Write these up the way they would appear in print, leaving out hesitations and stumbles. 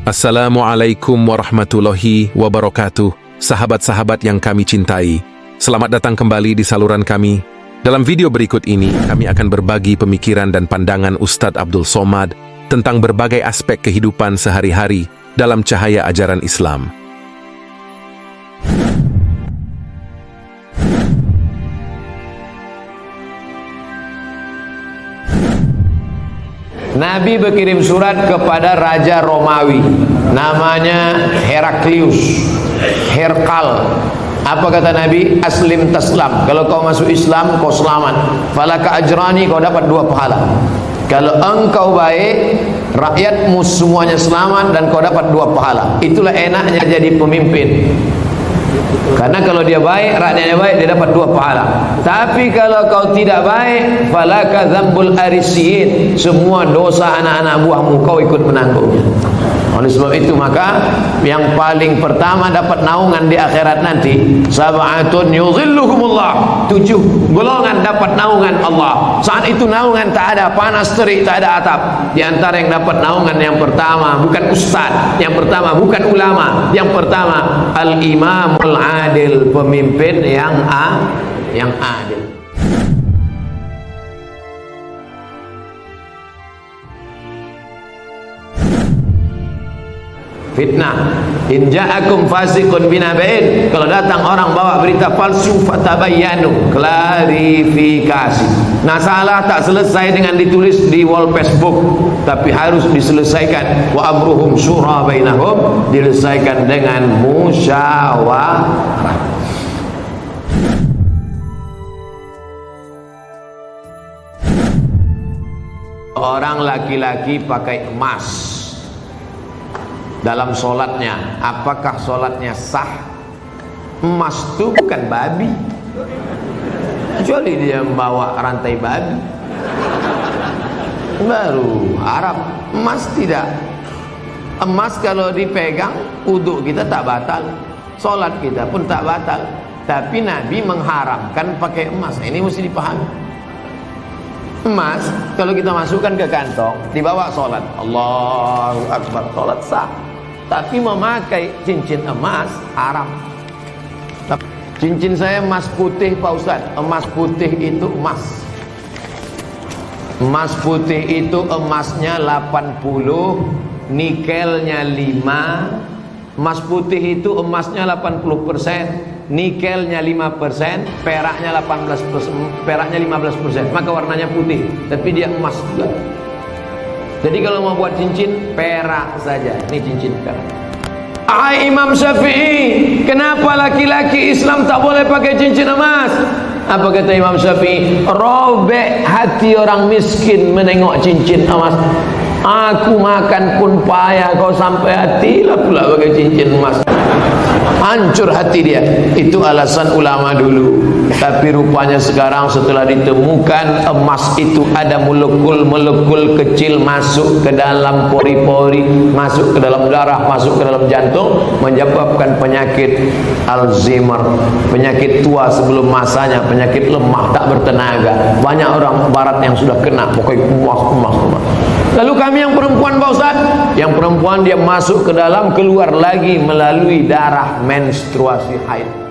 Assalamualaikum warahmatullahi wabarakatuh. Sahabat-sahabat yang kami cintai, selamat datang kembali di saluran kami. Dalam video berikut ini, kami akan berbagi pemikiran dan pandangan Ustadz Abdul Somad tentang berbagai aspek kehidupan sehari-hari dalam cahaya ajaran Islam. Nabi berkirim surat kepada Raja Romawi, namanya Heraklius, Herkal. Apa kata Nabi? Aslim taslam. Kalau kau masuk Islam, kau selamat. Falaka ajrani, kau dapat 2 pahala. Kalau engkau baik, rakyatmu semuanya selamat dan kau dapat 2 pahala. Itulah enaknya jadi pemimpin. Karena kalau dia baik, rakyatnya baik, dia dapat 2 pahala. Tapi kalau kau tidak baik, falaka dzambul arisiyin, semua dosa anak-anak buahmu kau ikut menanggungnya. Oleh sebab itu maka yang paling pertama dapat naungan di akhirat nanti, sab'atun yuzilluhumullah, 7 golongan dapat naungan Allah. Saat itu naungan tak ada panas terik, tak ada atap. Di antara yang dapat naungan, yang pertama bukan ustaz, yang pertama bukan ulama, yang pertama al-imamul adil, pemimpin yang adil. Fitnah. In ja'akum fasiqun binaba'in, kalau datang orang bawa berita palsu, fatabayyanu, klarifikasi. Nah, salah tak selesai dengan ditulis di wall Facebook, tapi harus diselesaikan. Wa amruhum syura bainahum, diselesaikan dengan musyawarah. Orang laki-laki pakai emas dalam solatnya, apakah solatnya sah? Emas itu bukan babi, kecuali dia membawa rantai babi, baru Arab. Emas tidak. Emas kalau dipegang, wudu kita tak batal, solat kita pun tak batal. Tapi Nabi mengharamkan pakai emas. Ini mesti dipahami. Emas kalau kita masukkan ke kantong, dibawa solat, Allahu Akbar, solat sah. Tapi memakai cincin emas haram. Cincin saya emas putih Pak Ustaz. Emas putih itu emas. Emas putih itu emasnya 80, nikelnya 5. Emas putih itu emasnya 80%, nikelnya 5%, peraknya 18%, peraknya 15%. Maka warnanya putih, tapi dia emas juga. Jadi kalau mau buat cincin, perak saja. Ini cincin perak. Imam Syafi'i, kenapa laki-laki Islam tak boleh pakai cincin emas? Apa kata Imam Syafi'i? Robek hati orang miskin menengok cincin emas. Aku makan pun payah, kau sampai hatilah pula pakai cincin emas. Hancur hati dia. Itu alasan ulama dulu. Tapi rupanya sekarang setelah ditemukan emas itu ada molekul-molekul kecil masuk ke dalam pori-pori, masuk ke dalam darah, masuk ke dalam jantung, menyebabkan penyakit Alzheimer, penyakit tua sebelum masanya, penyakit lemah, tak bertenaga. Banyak orang barat yang sudah kena pokoknya emas. Lalu kami yang perempuan Pak Ustaz, yang perempuan dia masuk ke dalam, keluar lagi melalui darah menstruasi haid.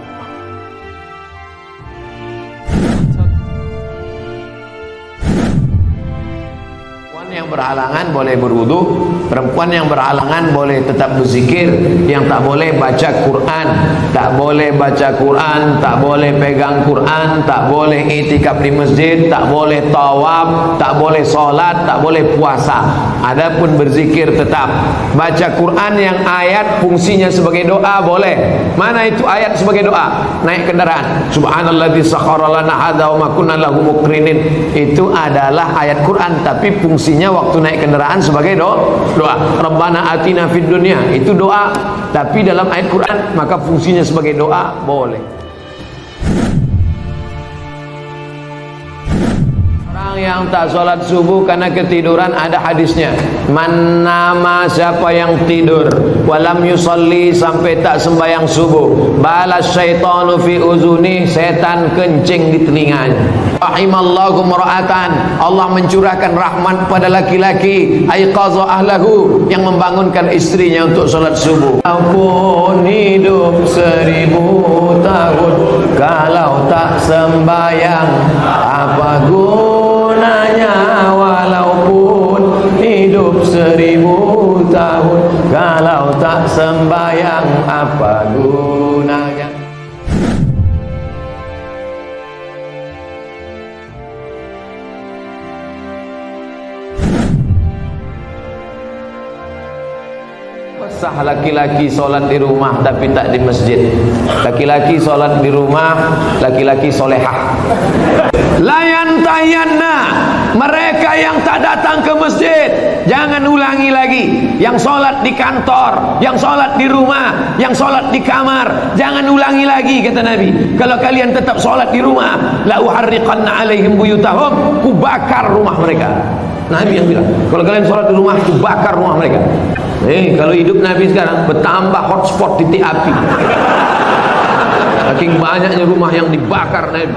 Yang berhalangan boleh berwudu, perempuan yang berhalangan boleh tetap berzikir, yang tak boleh baca Quran, tak boleh baca Quran, tak boleh pegang Quran, tak boleh itikaf di masjid, tak boleh tawaf, tak boleh solat, tak boleh puasa. Adapun berzikir tetap. Baca Quran yang ayat fungsinya sebagai doa boleh. Mana itu ayat sebagai doa? Naik kendaraan, subhanalladzi sakhkhara lana hadza wa ma kunna lahu muqrinin, itu adalah ayat Quran, tapi fungsinya waktu naik kendaraan sebagai doa. Rabbana atina fid dunya, itu doa, tapi dalam ayat Quran maka fungsinya sebagai doa boleh. Orang Orang yang tak sholat subuh karena ketiduran, ada hadisnya. Man nama, siapa yang tidur walam yusalli, sampai tak sembahyang subuh, balas syaitanu fi uzuni, setan kencing di telinganya. Rahimallahu mura'atan, Allah mencurahkan rahmat pada laki-laki aiqaza ahlahu, yang membangunkan istrinya untuk sholat subuh. Walaupun hidup 1000 tahun, kalau tak sembahyang apa gunanya? Walaupun hidup 1000 tahun, kalau tak sembahyang apa gunanya? Sah laki-laki solat di rumah tapi tak di masjid. Laki-laki solat di rumah, laki-laki solehah. Layan tayanna, mereka yang tak datang ke masjid, jangan ulangi lagi. Yang solat di kantor, yang solat di rumah, yang solat di kamar, jangan ulangi lagi, kata Nabi. Kalau kalian tetap solat di rumah, la uharriqanna alaihim buyutahum, ku bakar rumah mereka. Nabi yang bilang, kalau kalian sholat di rumah, aku bakar rumah mereka. Kalau hidup Nabi sekarang, bertambah hotspot titik api. Saking banyaknya rumah yang dibakar Nabi.